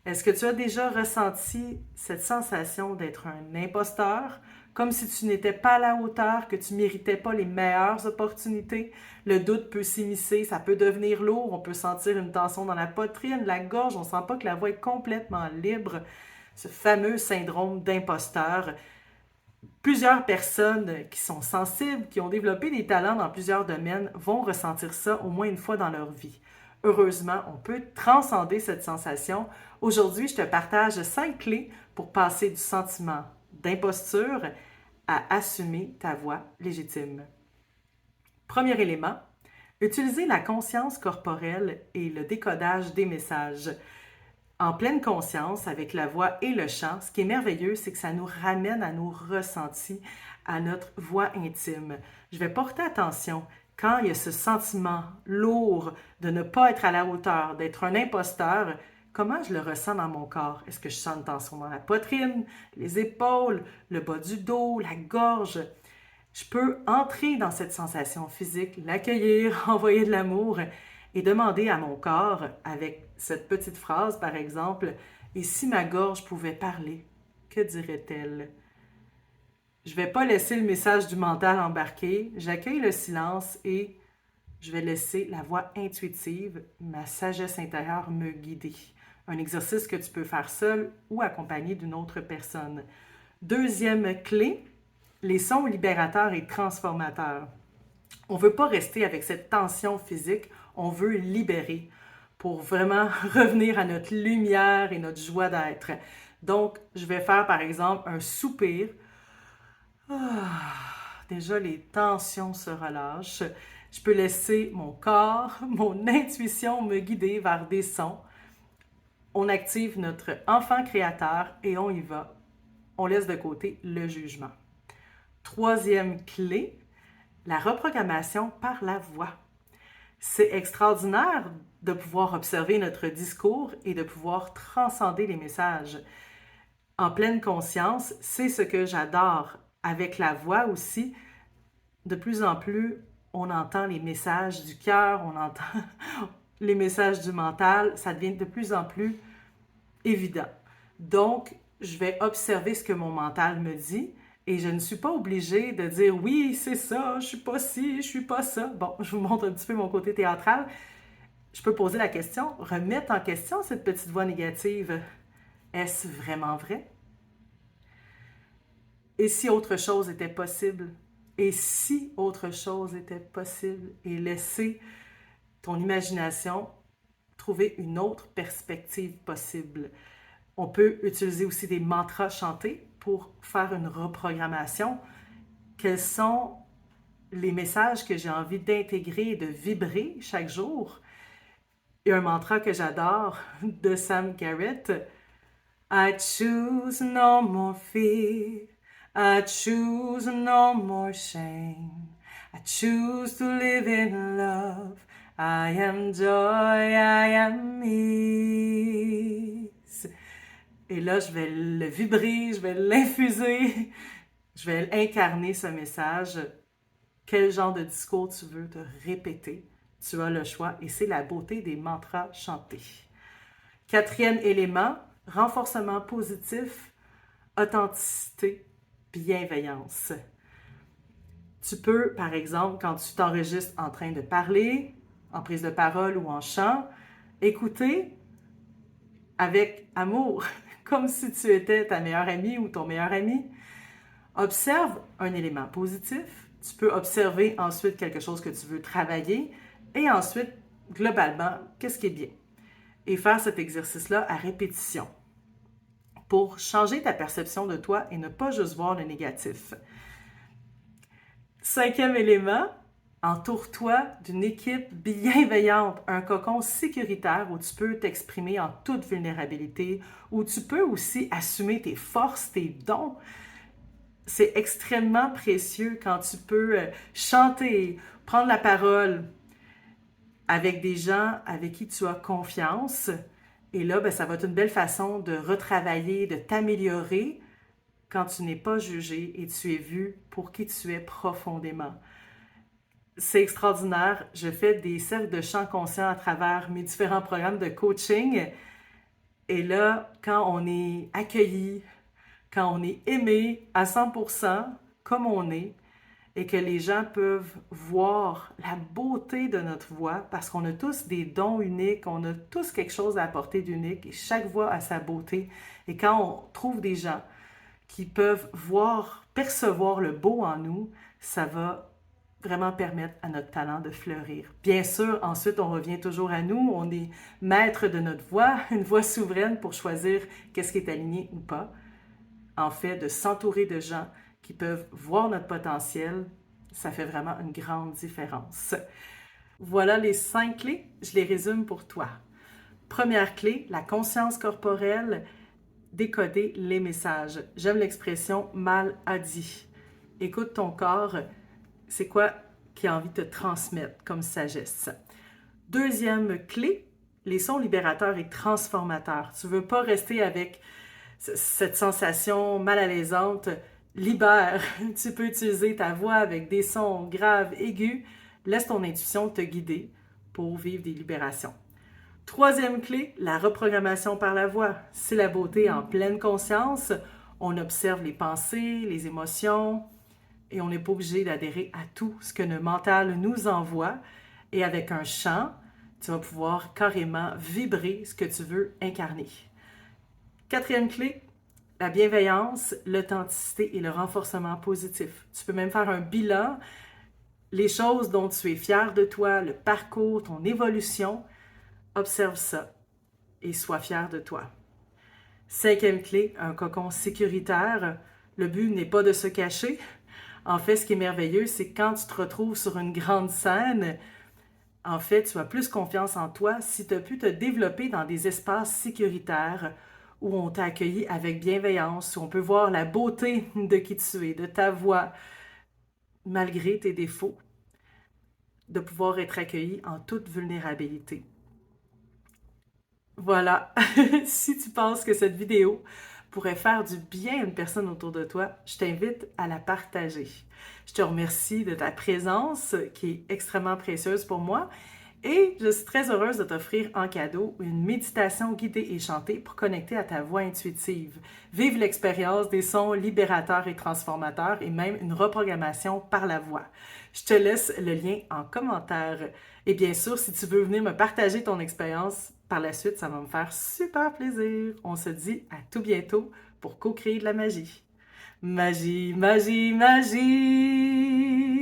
Est-ce que tu as déjà ressenti cette sensation d'être un imposteur, comme si tu n'étais pas à la hauteur, que tu méritais pas les meilleures opportunités? Le doute peut s'immiscer, ça peut devenir lourd, on peut sentir une tension dans la poitrine, la gorge, on sent pas que la voix est complètement libre. Ce fameux syndrome d'imposteur. Plusieurs personnes qui sont sensibles, qui ont développé des talents dans plusieurs domaines, vont ressentir ça au moins une fois dans leur vie. Heureusement, on peut transcender cette sensation. Aujourd'hui, je te partage 5 clés pour passer du sentiment d'imposture à assumer ta voix légitime. Premier élément, utiliser la conscience corporelle et le décodage des messages. En pleine conscience, avec la voix et le chant, ce qui est merveilleux, c'est que ça nous ramène à nos ressentis, à notre voix intime. Je vais porter attention quand il y a ce sentiment lourd de ne pas être à la hauteur, d'être un imposteur. Comment je le ressens dans mon corps? Est-ce que je sens une tension dans la poitrine, les épaules, le bas du dos, la gorge? Je peux entrer dans cette sensation physique, l'accueillir, envoyer de l'amour et demander à mon corps, avec cette petite phrase par exemple, et si ma gorge pouvait parler, que dirait-elle? Je ne vais pas laisser le message du mental embarquer, j'accueille le silence et je vais laisser la voix intuitive, ma sagesse intérieure me guider. Un exercice que tu peux faire seul ou accompagné d'une autre personne. Deuxième clé, les sons libérateurs et transformateurs. On ne veut pas rester avec cette tension physique, on veut libérer pour vraiment revenir à notre lumière et notre joie d'être. Donc, je vais faire par exemple un soupir. Déjà, les tensions se relâchent. Je peux laisser mon corps, mon intuition me guider vers des sons. On active notre enfant créateur et on y va. On laisse de côté le jugement. Troisième clé, la reprogrammation par la voix. C'est extraordinaire de pouvoir observer notre discours et de pouvoir transcender les messages. En pleine conscience, c'est ce que j'adore. Avec la voix aussi, de plus en plus, on entend les messages du cœur, on entend les messages du mental, ça devient de plus en plus évident. Donc, je vais observer ce que mon mental me dit et je ne suis pas obligée de dire oui, c'est ça, je suis pas ci, je suis pas ça. Bon, je vous montre un petit peu mon côté théâtral. Je peux poser la question, remettre en question cette petite voix négative. Est-ce vraiment vrai? Et si autre chose était possible? Et si autre chose était possible? Et laisser ton imagination trouver une autre perspective possible. On peut utiliser aussi des mantras chantés pour faire une reprogrammation. Quels sont les messages que j'ai envie d'intégrer et de vibrer chaque jour? Il y a un mantra que j'adore de Sam Garrett. I choose no more fear. I choose no more shame. I choose to live in love. I am joy, I am peace. Et là, je vais le vibrer, je vais l'infuser, je vais incarner ce message. Quel genre de discours tu veux te répéter? Tu as le choix et c'est la beauté des mantras chantés. Quatrième élément, renforcement positif, authenticité, bienveillance. Tu peux, par exemple, quand tu t'enregistres en train de parler, en prise de parole ou en chant, écouter avec amour, comme si tu étais ta meilleure amie ou ton meilleur ami. Observe un élément positif. Tu peux observer ensuite quelque chose que tu veux travailler et ensuite, globalement, qu'est-ce qui est bien. Et faire cet exercice-là à répétition pour changer ta perception de toi et ne pas juste voir le négatif. Cinquième élément, entoure-toi d'une équipe bienveillante, un cocon sécuritaire où tu peux t'exprimer en toute vulnérabilité, où tu peux aussi assumer tes forces, tes dons. C'est extrêmement précieux quand tu peux chanter, prendre la parole avec des gens avec qui tu as confiance. Et là, ben, ça va être une belle façon de retravailler, de t'améliorer quand tu n'es pas jugé et tu es vu pour qui tu es profondément. C'est extraordinaire. Je fais des cercles de chant conscient à travers mes différents programmes de coaching Et là, quand on est accueilli, quand on est aimé à 100% comme on est, et que les gens peuvent voir la beauté de notre voix, parce qu'on a tous des dons uniques, on a tous quelque chose à apporter d'unique, et chaque voix a sa beauté. Et quand on trouve des gens qui peuvent voir, percevoir le beau en nous, ça va vraiment permettre à notre talent de fleurir. Bien sûr, ensuite, on revient toujours à nous, on est maître de notre voix, une voix souveraine pour choisir qu'est-ce qui est aligné ou pas. En fait, de s'entourer de gens qui peuvent voir notre potentiel, ça fait vraiment une grande différence. Voilà les 5 clés, je les résume pour toi. Première clé, la conscience corporelle, décoder les messages. J'aime l'expression mal a dit. Écoute ton corps, c'est quoi qui a envie de te transmettre comme sagesse. Deuxième clé, les sons libérateurs et transformateurs. Tu ne veux pas rester avec cette sensation mal à l'aisante. Libère. Tu peux utiliser ta voix avec des sons graves, aigus. Laisse ton intuition te guider pour vivre des libérations. Troisième clé, la reprogrammation par la voix. C'est la beauté en pleine conscience. On observe les pensées, les émotions, et on n'est pas obligé d'adhérer à tout ce que le mental nous envoie. Et avec un chant, tu vas pouvoir carrément vibrer ce que tu veux incarner. Quatrième clé, la bienveillance, l'authenticité et le renforcement positif. Tu peux même faire un bilan, les choses dont tu es fier de toi, le parcours, ton évolution. Observe ça et sois fier de toi. Cinquième clé, un cocon sécuritaire. Le but n'est pas de se cacher. En fait, ce qui est merveilleux, c'est quand tu te retrouves sur une grande scène, en fait, tu as plus confiance en toi si tu as pu te développer dans des espaces sécuritaires où on t'a accueilli avec bienveillance, où on peut voir la beauté de qui tu es, de ta voix, malgré tes défauts, de pouvoir être accueilli en toute vulnérabilité. Voilà, si tu penses que cette vidéo pourrait faire du bien à une personne autour de toi, je t'invite à la partager. Je te remercie de ta présence qui est extrêmement précieuse pour moi et je suis très heureuse de t'offrir en cadeau une méditation guidée et chantée pour connecter à ta voix intuitive, vivre l'expérience des sons libérateurs et transformateurs et même une reprogrammation par la voix. Je te laisse le lien en commentaire. Et bien sûr, si tu veux venir me partager ton expérience par la suite, ça va me faire super plaisir. On se dit à tout bientôt pour co-créer de la magie. Magie, magie, magie!